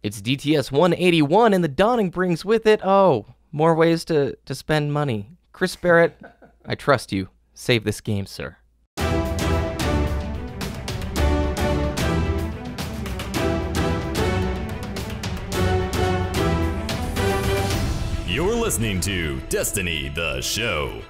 It's DTS 181, and the dawning brings with it, more ways to spend money. Chris Barrett, I trust you. Save this game, sir. You're listening to Destiny, the show.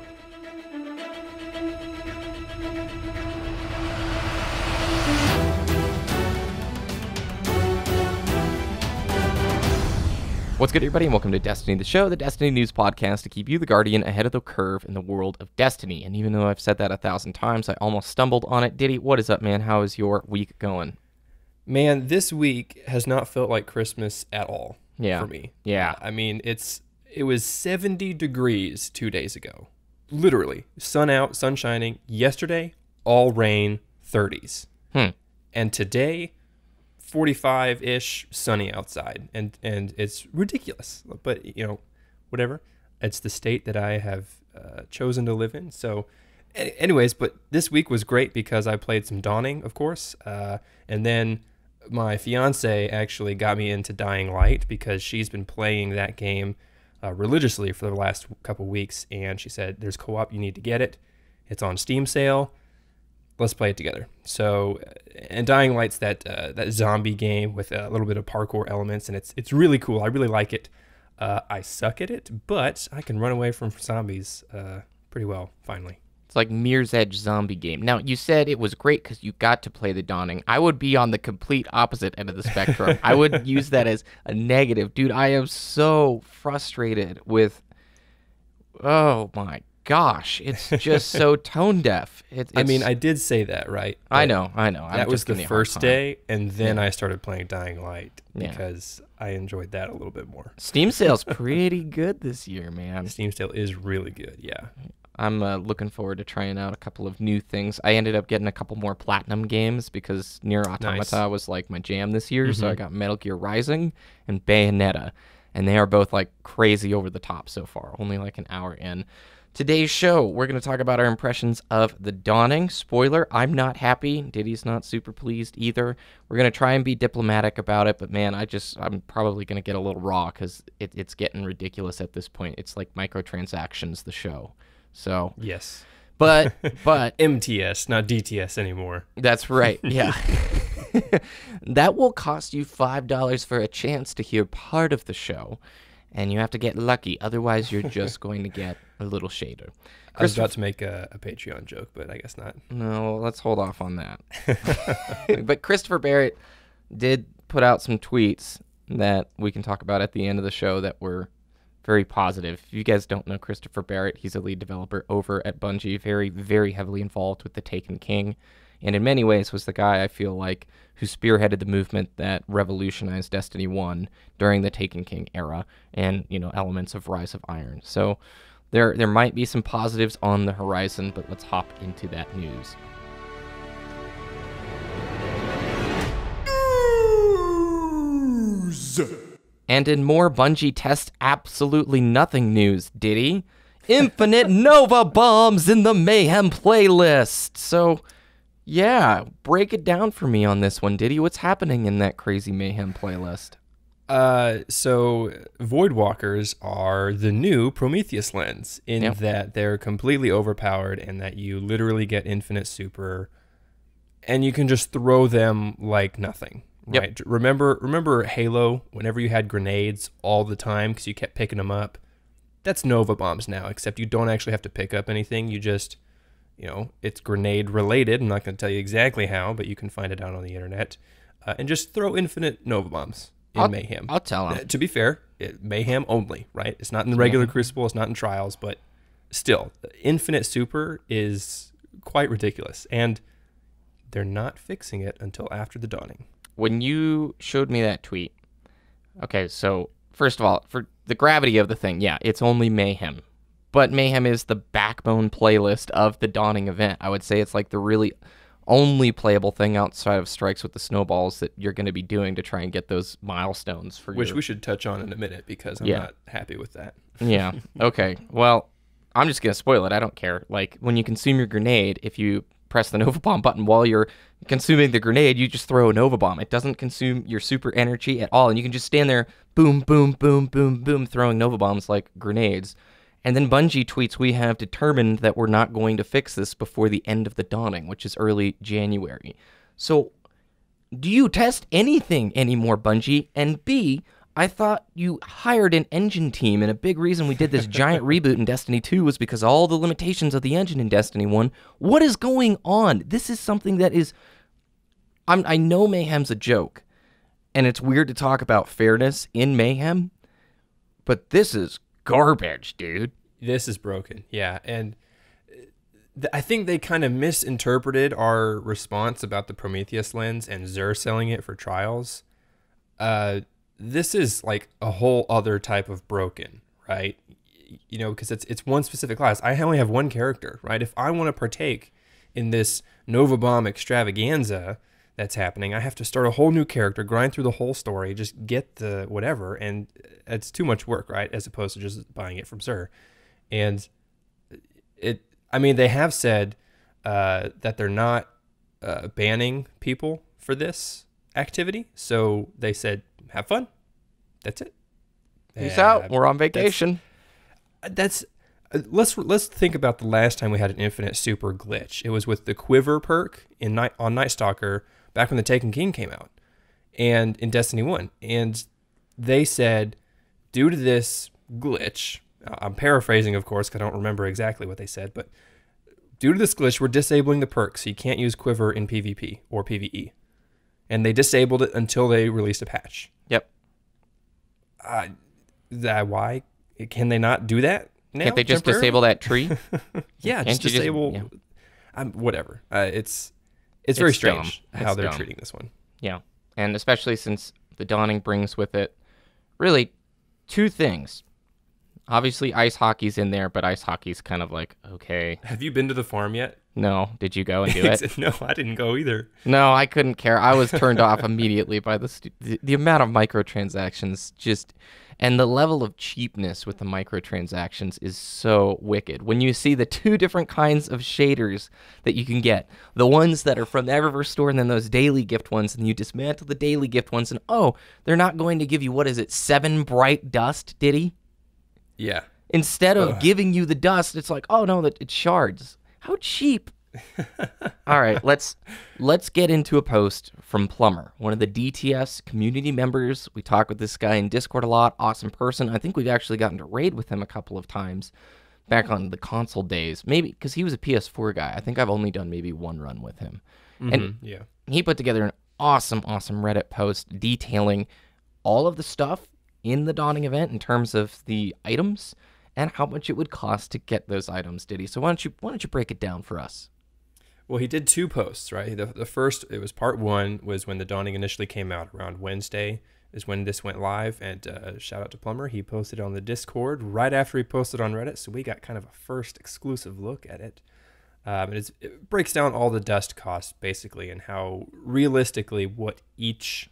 What's good, everybody, and welcome to Destiny, the show, the Destiny news podcast to keep you, the Guardian, ahead of the curve in the world of Destiny. And even though I've said that 1,000 times, I almost stumbled on it. Ditty, what is up, man? How is your week going? Man, this week has not felt like Christmas at all for me. Yeah. I mean, it was 70 degrees 2 days ago. Literally. Sun out, sun shining. Yesterday, all rain, 30s. And today, 45-ish, sunny outside. And it's ridiculous. But, whatever. It's the state that I have chosen to live in. So, anyways, but this week was great because I played some Dawning, of course. And then my fiance actually got me into Dying Light because she's been playing that game religiously for the last couple weeks, and she said, there's co-op, you need to get it. It's on Steam sale. Let's play it together. So, and Dying Light's that zombie game with a little bit of parkour elements, and it's really cool. I really like it. I suck at it, but I can run away from zombies pretty well, finally. It's like Mirror's Edge zombie game. Now, you said it was great because you got to play the Dawning. I would be on the complete opposite end of the spectrum. I would use that as a negative. Dude, I am so frustrated with, oh my gosh, it's just so tone deaf. I mean, I did say that, right? I know. That was the first day, and then I started playing Dying Light because I enjoyed that a little bit more. Steam sale's pretty good this year, man. Steam sale is really good, yeah. I'm looking forward to trying out a couple of new things. I ended up getting a couple more Platinum games because Nier Automata was like my jam this year, so I got Metal Gear Rising and Bayonetta, and they are both like crazy over the top so far, only like an hour in. Today's show, we're going to talk about our impressions of The Dawning. Spoiler, I'm not happy. Diddy's not super pleased either. We're going to try and be diplomatic about it, but man, I'm probably going to get a little raw because it's getting ridiculous at this point. It's like Microtransactions, the show. So yes, but MTS, not DTS anymore. That's right. Yeah. That will cost you $5 for a chance to hear part of the show, and you have to get lucky. Otherwise, you're just going to get a little shader. I was about to make a Patreon joke, but I guess not. No, let's hold off on that. But Christopher Barrett did put out some tweets that we can talk about at the end of the show that were very positive. If you guys don't know Christopher Barrett, he's a lead developer over at Bungie, very, very heavily involved with the Taken King, and in many ways was the guy I feel like who spearheaded the movement that revolutionized Destiny 1 during the Taken King era and, elements of Rise of Iron. So there might be some positives on the horizon, but let's hop into that news. And in more Bungie test absolutely nothing news, Ditty, infinite Nova bombs in the Mayhem playlist. So, yeah, break it down for me on this one, Ditty. What's happening in that crazy Mayhem playlist? So Voidwalkers are the new Prometheus lens in that they're completely overpowered and that you literally get infinite super and you can just throw them like nothing. Right. Yep. Remember Halo, whenever you had grenades all the time because you kept picking them up? That's Nova bombs now, except you don't actually have to pick up anything. You just, it's grenade related. I'm not going to tell you exactly how, but you can find it out on the internet. And just throw infinite Nova bombs in Mayhem. I'll tell him. To be fair, Mayhem only, right? It's not in the regular Crucible, it's not in Trials, but still, infinite super is quite ridiculous. And they're not fixing it until after the Dawning. When you showed me that tweet, okay, so first of all, for the gravity of the thing, yeah, it's only Mayhem. But Mayhem is the backbone playlist of the Dawning event. I would say it's like the really only playable thing outside of Strikes with the Snowballs that you're going to be doing to try and get those milestones for Which we should touch on in a minute because I'm not happy with that. Yeah, okay. Well, I'm just going to spoil it. I don't care. Like, when you consume your grenade, if you press the Nova Bomb button while you're consuming the grenade, you just throw a Nova Bomb. It doesn't consume your super energy at all, and you can just stand there, boom, boom, boom, boom, boom, throwing Nova Bombs like grenades. And then Bungie tweets, we have determined that we're not going to fix this before the end of the dawning, which is early January. So, do you test anything anymore, Bungie? And B, I thought you hired an engine team, and a big reason we did this giant reboot in Destiny 2 was because all the limitations of the engine in Destiny 1. What is going on? This is something that is... I know Mayhem's a joke, and it's weird to talk about fairness in Mayhem, but this is garbage, dude. This is broken, yeah. And I think they kind of misinterpreted our response about the Prometheus lens and Xur selling it for trials. This is like a whole other type of broken, right? You know, because it's one specific class. I only have one character, right? If I want to partake in this Nova Bomb extravaganza that's happening, I have to start a whole new character, grind through the whole story, just get the whatever, and it's too much work, right? As opposed to just buying it from Xur. And they have said that they're not banning people for this activity. So they said, have fun. That's it. Peace out. We're on vacation. Let's think about the last time we had an infinite super glitch. It was with the Quiver perk on Night Stalker back when the Taken King came out, and in Destiny 1. And they said, due to this glitch, I'm paraphrasing, of course, because I don't remember exactly what they said, but due to this glitch, we're disabling the perk, so you can't use Quiver in PvP or PvE. And they disabled it until they released a patch. Yep. Why? Can they not do that now? Can't they just disable that tree? Yeah, just disable... whatever. It's very strange how they're treating this one. Yeah, and especially since the Dawning brings with it really two things. Obviously, ice hockey's in there, but ice hockey's kind of like, okay. Have you been to the farm yet? No. Did you go and do it? No, I didn't go either. No, I couldn't care. I was turned off immediately by the amount of microtransactions and the level of cheapness with the microtransactions is so wicked. When you see the two different kinds of shaders that you can get, the ones that are from the Eververse store and then those daily gift ones, and you dismantle the daily gift ones and, they're not going to give you, 7 bright dust, Ditty? Yeah. Instead of giving you the dust, it's like, oh no, it's shards. How cheap. All right, let's get into a post from Plumber, one of the DTS community members. We talk with this guy in Discord a lot. Awesome person. I think we've actually gotten to raid with him a couple of times back on the console days. Maybe because he was a PS4 guy. I think I've only done maybe one run with him. Mm-hmm, and yeah, he put together an awesome Reddit post detailing all of the stuff in the Dawning event in terms of the items and how much it would cost to get those items, Ditty. So why don't you break it down for us? Well, he did 2 posts, right? The first, it was part 1, was when the Dawning initially came out around Wednesday, is when this went live. And shout out to Plumber. He posted on the Discord right after he posted on Reddit. So we got kind of a first exclusive look at it. And it breaks down all the dust costs, basically, and how realistically what each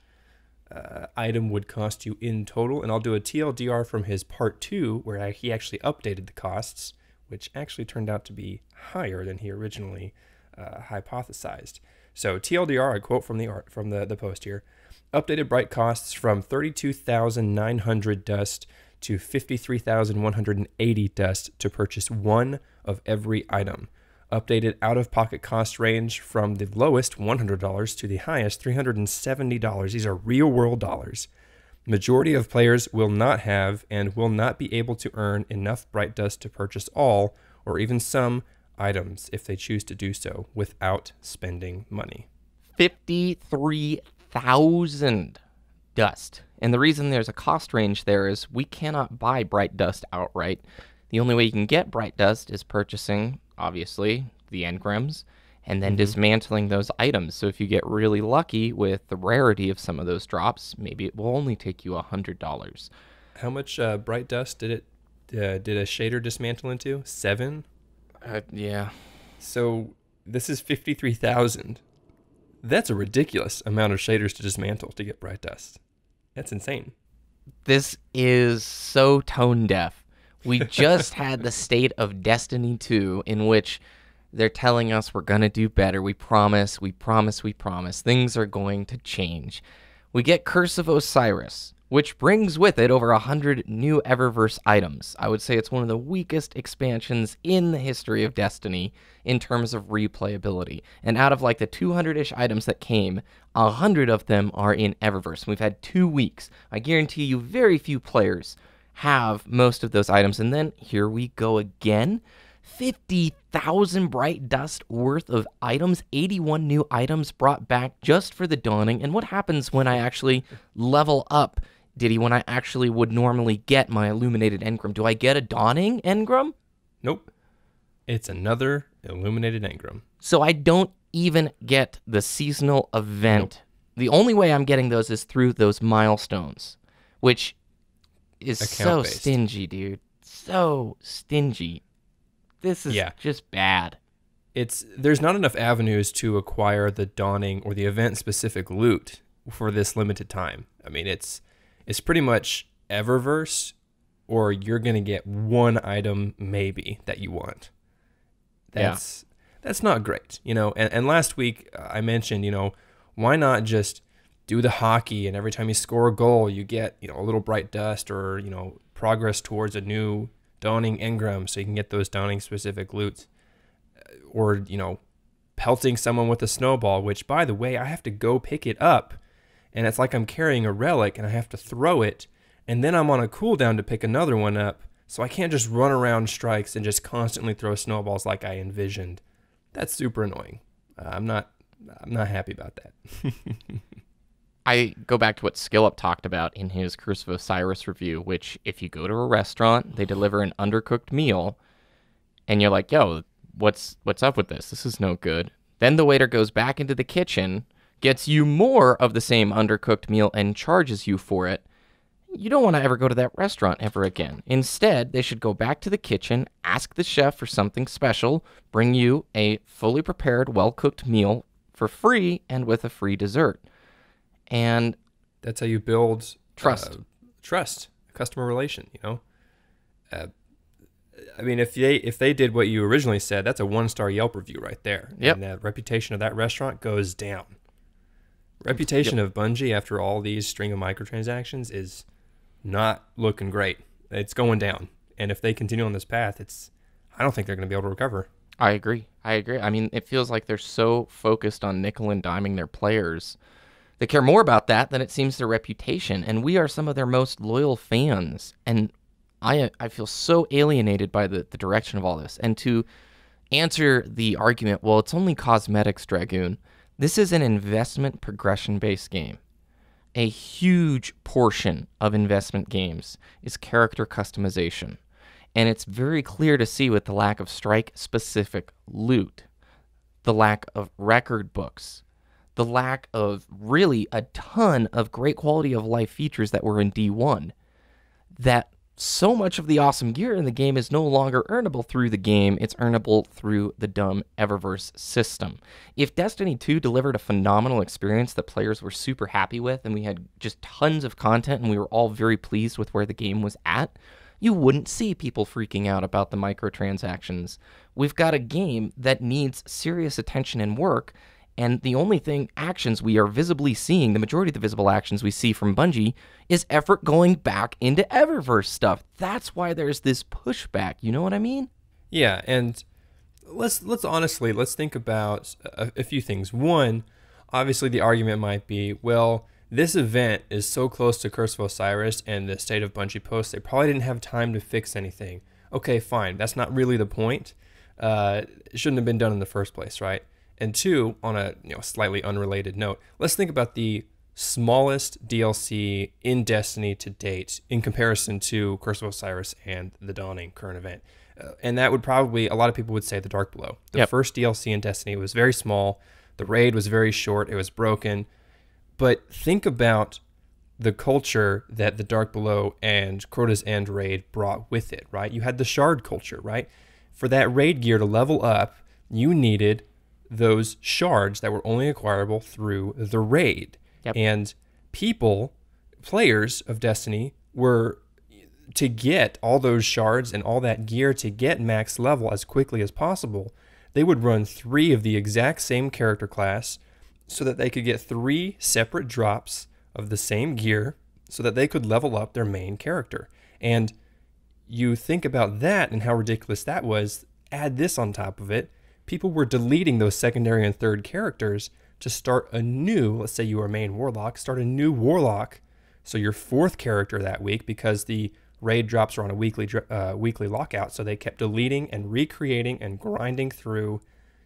item would cost you in total. And I'll do a TLDR from his part 2 where he actually updated the costs, which actually turned out to be higher than he originally hypothesized. So TLDR, I quote from the post here: updated bright costs from 32,900 dust to 53,180 dust to purchase one of every item. Updated out-of-pocket cost range from the lowest $100 to the highest $370. These are real-world dollars. Majority of players will not have and will not be able to earn enough bright dust to purchase all or even some items if they choose to do so without spending money. 53,000 dust. And the reason there's a cost range there is we cannot buy bright dust outright. The only way you can get bright dust is purchasing, obviously, the engrams and then dismantling those items. So if you get really lucky with the rarity of some of those drops, maybe it will only take you $100. How much bright dust did a shader dismantle into? 7? Yeah. So this is 53,000. That's a ridiculous amount of shaders to dismantle to get bright dust. That's insane. This is so tone deaf. We just had the state of Destiny 2 in which They're telling us we're going to do better. We promise, we promise, we promise. Things are going to change. We get Curse of Osiris, which brings with it over 100 new Eververse items. I would say it's one of the weakest expansions in the history of Destiny in terms of replayability. And out of like the 200-ish items that came, 100 of them are in Eververse. We've had 2 weeks. I guarantee you very few players have most of those items. And then here we go again. 50,000 bright dust worth of items, 81 new items brought back just for the Dawning. And what happens when I actually level up, Ditty, when I actually would normally get my Illuminated Engram? Do I get a Dawning Engram? Nope. It's another Illuminated Engram. So I don't even get the seasonal event. Nope. The only way I'm getting those is through those milestones, which is so stingy, dude. So stingy. This is just bad. There's not enough avenues to acquire the Dawning or the event-specific loot for this limited time. I mean, it's pretty much Eververse, or you're going to get one item maybe that you want. That's not great, you know. And last week I mentioned, you know, why not just do the hockey, and every time you score a goal, you get, you know, a little bright dust or, you know, progress towards a new Dawning Engram, so you can get those Dawning specific loots, or, you know, pelting someone with a snowball, which, by the way, I have to go pick it up, and it's like I'm carrying a relic and I have to throw it, and then I'm on a cooldown to pick another one up, so I can't just run around strikes and just constantly throw snowballs like I envisioned. That's super annoying. I'm not happy about that. I go back to what SkillUp talked about in his Curse of Osiris review, which if you go to a restaurant, they deliver an undercooked meal, and you're like, yo, what's up with this? This is no good. Then the waiter goes back into the kitchen, gets you more of the same undercooked meal, and charges you for it. You don't want to ever go to that restaurant ever again. Instead, they should go back to the kitchen, ask the chef for something special, bring you a fully prepared, well-cooked meal for free and with a free dessert. And that's how you build trust, customer relation, you know. I mean, if they did what you originally said, that's a 1-star Yelp review right there. Yep. And the reputation of that restaurant goes down. Reputation of Bungie after all these string of microtransactions is not looking great. It's going down. And if they continue on this path, I don't think they're going to be able to recover. I agree. I mean, it feels like they're so focused on nickel and diming their players. They care more about that than it seems their reputation, and we are some of their most loyal fans. And I feel so alienated by the direction of all this. And to answer the argument, well, it's only cosmetics, Dragoon. This is an investment progression-based game. A huge portion of investment games is character customization. And it's very clear to see with the lack of strike-specific loot, the lack of record books, the lack of really a ton of great quality of life features that were in D1, that so much of the awesome gear in the game is no longer earnable through the game. It's earnable through the dumb Eververse system. If Destiny 2 delivered a phenomenal experience that players were super happy with, and we had just tons of content and we were all very pleased with where the game was at, you wouldn't see people freaking out about the microtransactions. We've got a game that needs serious attention and work, and the only actions we are visibly seeing, the majority of the visible actions we see from Bungie, is effort going back into Eververse stuff. That's why there's this pushback. You know what I mean? Yeah, and let's think about a few things. One, obviously the argument might be, well, this event is so close to Curse of Osiris and the State of Bungie post, they probably didn't have time to fix anything. Okay, fine. That's not really the point. It shouldn't have been done in the first place, right? And two, on a slightly unrelated note, let's think about the smallest DLC in Destiny to date in comparison to Curse of Osiris and the Dawning current event. And that would probably, a lot of people would say, the Dark Below. The first DLC in Destiny was very small. The raid was very short. It was broken. But think about the culture that the Dark Below and Crota's End raid brought with it, right? You had the shard culture, right? For that raid gear to level up, you needed those shards that were only acquirable through the raid. Yep. And players of Destiny were to get all those shards and all that gear to get max level as quickly as possible. they would run 3 of the exact same character class so that they could get 3 separate drops of the same gear so that they could level up their main character. And you think about that and how ridiculous that was, add this on top of it, people were deleting those secondary and third characters to start a new, let's say you are main warlock, start a new warlock, so your 4th character that week, because the raid drops are on a weekly lockout, so they kept deleting and recreating and grinding through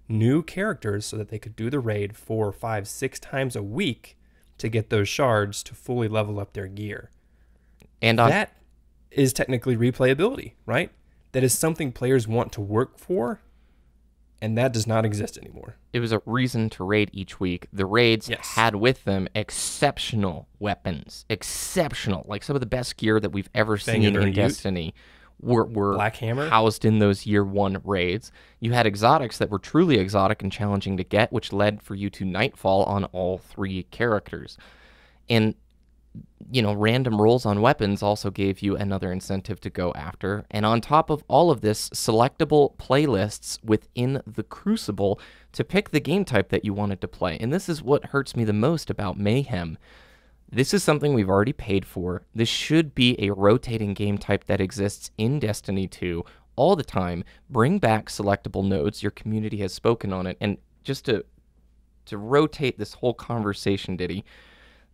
new characters so that they could do the raid 4, 5, 6 times a week to get those shards to fully level up their gear. And that is technically replayability, right? That is something players want to work for, and that does not exist anymore. It was a reason to raid each week. The raids had with them exceptional weapons. Exceptional. Like some of the best gear that we've ever seen in Destiny were Black Hammer housed in those year 1 raids. You had exotics that were truly exotic and challenging to get, which led for you to Nightfall on all 3 characters. And random rolls on weapons also gave you another incentive to go after. And on top of all of this, selectable playlists within the Crucible to pick the game type that you wanted to play. And this is what hurts me the most about Mayhem. This is something we've already paid for. This should be a rotating game type that exists in Destiny 2 all the time. Bring back selectable nodes. Your community has spoken on it. And just to rotate this whole conversation, Ditty,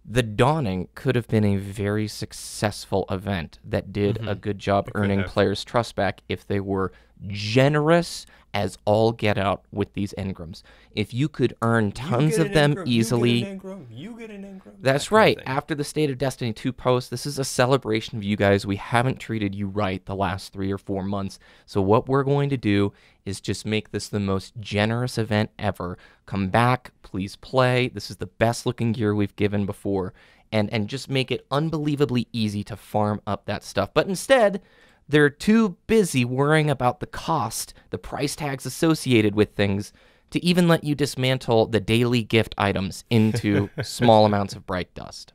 the Dawning could have been a very successful event that did a good job earning players' trust back if they were generous as all get out with these engrams. If you could earn tons of them easily... You get an engram. That's right. After the State of Destiny 2 post, this is a celebration of you guys. We haven't treated you right the last 3 or 4 months. So what we're going to do is just make this the most generous event ever. Come back, please play. This is the best looking gear we've given before. And just make it unbelievably easy to farm up that stuff. But instead, they're too busy worrying about the cost, the price tags associated with things, to even let you dismantle the daily gift items into small amounts of bright dust.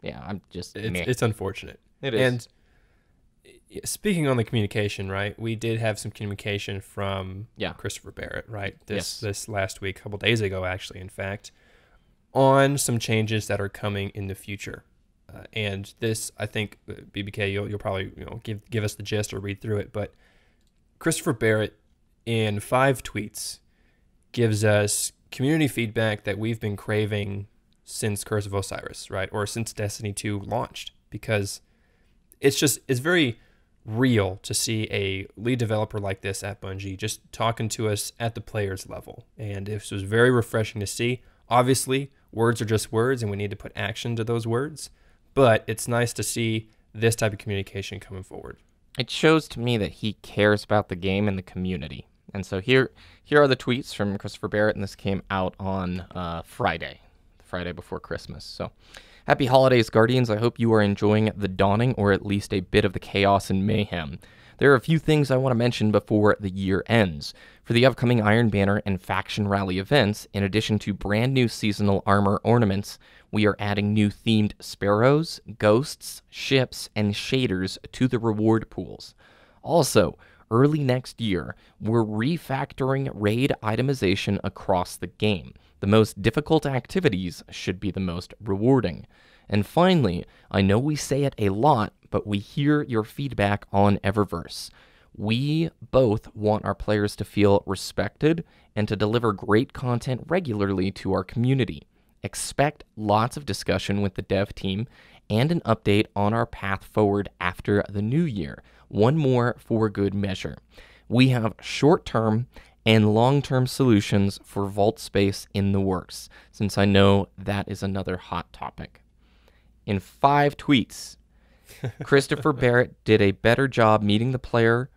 Yeah, I'm just... It's unfortunate. It is. And speaking on the communication, right, we did have some communication from Christopher Barrett, right, this last week, a couple days ago, actually, in fact, on some changes that are coming in the future. And this, I think, BBK, you'll probably give us the gist or read through it, but Christopher Barrett, in 5 tweets, gives us community feedback that we've been craving since Curse of Osiris, right, or since Destiny 2 launched, because it's very real to see a lead developer like this at Bungie just talking to us at the player's level, and this was very refreshing to see. Obviously, words are just words, and we need to put action to those words. But it's nice to see this type of communication coming forward. It shows to me that he cares about the game and the community. And so here are the tweets from Christopher Barrett, and this came out on Friday before Christmas. So, happy holidays, Guardians. I hope you are enjoying the Dawning, or at least a bit of the chaos and mayhem. There are a few things I want to mention before the year ends. For the upcoming Iron Banner and Faction Rally events, in addition to brand new seasonal armor ornaments, we are adding new themed sparrows, ghosts, ships, and shaders to the reward pools. Also, early next year, we're refactoring raid itemization across the game. The most difficult activities should be the most rewarding. And finally, I know we say it a lot, but we hear your feedback on Eververse. We both want our players to feel respected and to deliver great content regularly to our community. Expect lots of discussion with the dev team and an update on our path forward after the new year. One more for good measure. We have short-term and long-term solutions for vault space in the works, since I know that is another hot topic. In 5 tweets, Christopher Barrett did a better job meeting the player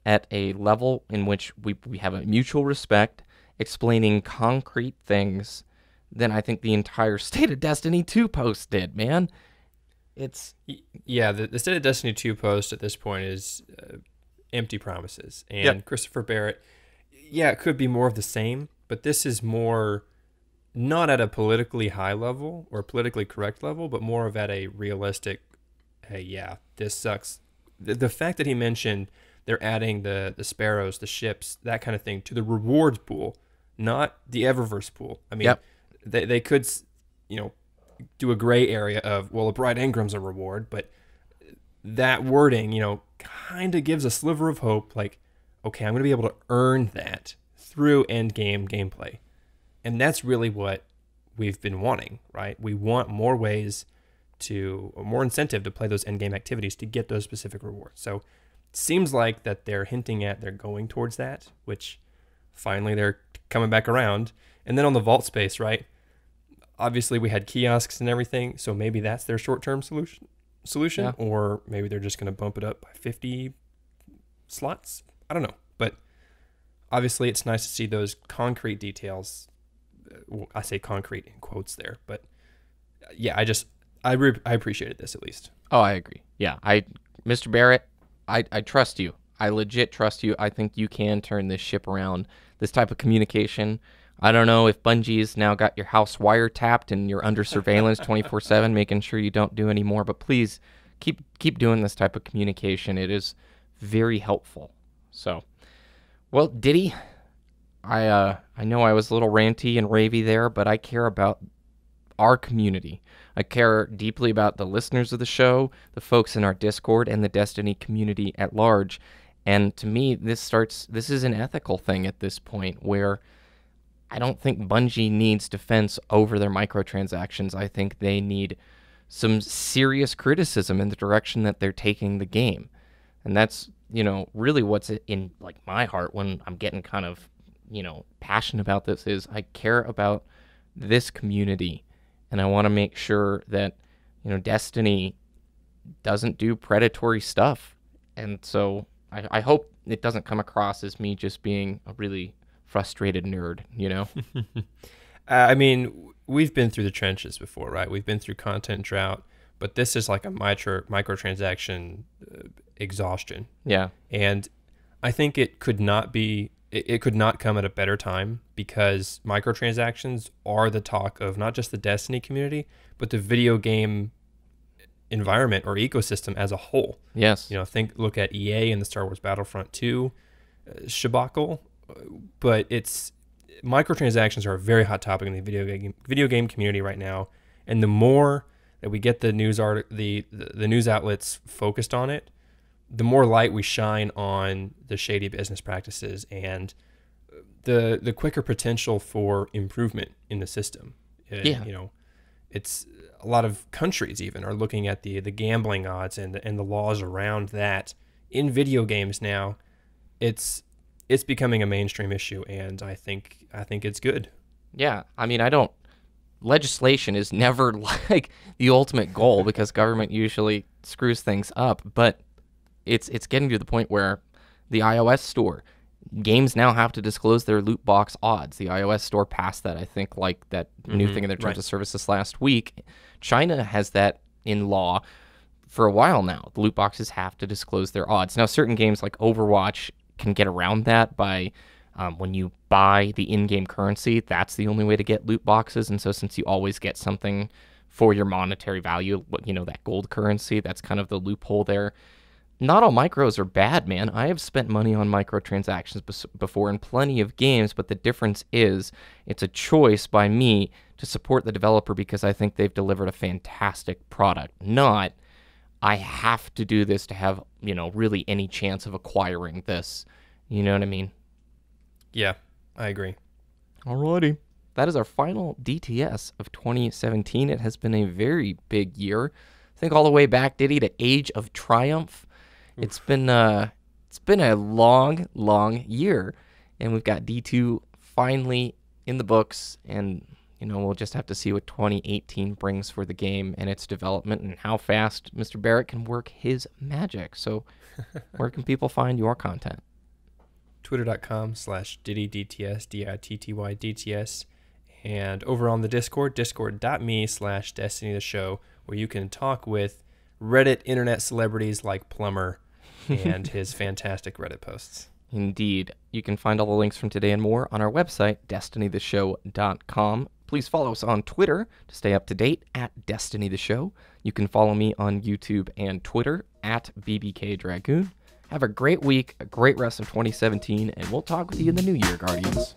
at a level in which we have a mutual respect, explaining concrete things than I think the entire State of Destiny 2 post did, man. It's... Yeah, the State of Destiny 2 post at this point is empty promises. And Christopher Barrett, it could be more of the same, but this is more not at a politically high level or politically correct level, but more of at a realistic, hey, this sucks. The fact that he mentioned they're adding the sparrows, the ships, that kind of thing to the rewards pool, not the Eververse pool. I mean, they could, do a gray area of, well, a Bright Engram's a reward, but that wording, kind of gives a sliver of hope, like, okay, I'm going to be able to earn that through end game gameplay. And that's really what we've been wanting, right? We want more ways more incentive to play those end game activities to get those specific rewards. So it seems like that they're hinting at they're going towards that, which finally they're coming back around. And then on the vault space, right? Obviously we had kiosks and everything, so maybe that's their short-term solution, or maybe they're just going to bump it up by 50 slots. I don't know, but obviously it's nice to see those concrete details. Well, I say concrete in quotes there, but yeah, I appreciated this at least. Oh, I agree. Yeah, Mr. Barrett, I trust you. I legit trust you. I think you can turn this ship around. This type of communication. I don't know if Bungie's now got your house wiretapped and you're under surveillance 24/7, making sure you don't do any more. But please keep doing this type of communication. It is very helpful. So, well, Ditty, I know I was a little ranty and ravey there, but I care about our community. I care deeply about the listeners of the show, the folks in our Discord, and the Destiny community at large. And to me, this is an ethical thing at this point, where I don't think Bungie needs defense over their microtransactions. I think they need some serious criticism in the direction that they're taking the game. And that's, really what's in my heart when I'm getting kind of, passionate about this, is I care about this community, and I want to make sure that, Destiny doesn't do predatory stuff. And so I hope it doesn't come across as me just being a really frustrated nerd, I mean, we've been through the trenches before, right? We've been through content drought, but this is like a microtransaction exhaustion. Yeah. And I think it could not come at a better time, because microtransactions are the talk of not just the Destiny community, but the video game environment or ecosystem as a whole. Yes. Look at EA and the Star Wars Battlefront 2 shabacle, but microtransactions are a very hot topic in the video game community right now, and the more that we get the news outlets focused on it, the more light we shine on the shady business practices and the quicker potential for improvement in the system. It's a lot of countries even are looking at the gambling odds and the laws around that in video games now. It's becoming a mainstream issue, and I think it's good. Yeah, I mean, legislation is never like the ultimate goal, because government usually screws things up, but it's getting to the point where the iOS store, games now have to disclose their loot box odds. The iOS store passed that, I think, like that new thing in their terms of service this last week. China has that in law for a while now. The loot boxes have to disclose their odds. Now, certain games like Overwatch can get around that by when you buy the in-game currency, that's the only way to get loot boxes. And so since you always get something for your monetary value, that gold currency, that's kind of the loophole there. Not all micros are bad, man. I have spent money on microtransactions before in plenty of games, but the difference is it's a choice by me to support the developer because I think they've delivered a fantastic product. Not, I have to do this to have, really any chance of acquiring this. You know what I mean? Yeah, I agree. Alrighty. That is our final DTS of 2017. It has been a very big year. Think all the way back, Ditty, to Age of Triumph. It's been a long, long year, and we've got D2 finally in the books, and we'll just have to see what 2018 brings for the game and its development, and how fast Mr. Barrett can work his magic. So, where can people find your content? Twitter.com/DittyDTS, DITTYDTS, and over on the Discord, discord.me/Destiny the Show, where you can talk with Reddit internet celebrities like Plumber and his fantastic Reddit posts. Indeed. You can find all the links from today and more on our website, destinytheshow.com. Please follow us on Twitter to stay up to date at Destiny the Show. You can follow me on YouTube and Twitter at BBKDRAGOON. Have a great week, a great rest of 2017, and we'll talk with you in the new year, Guardians.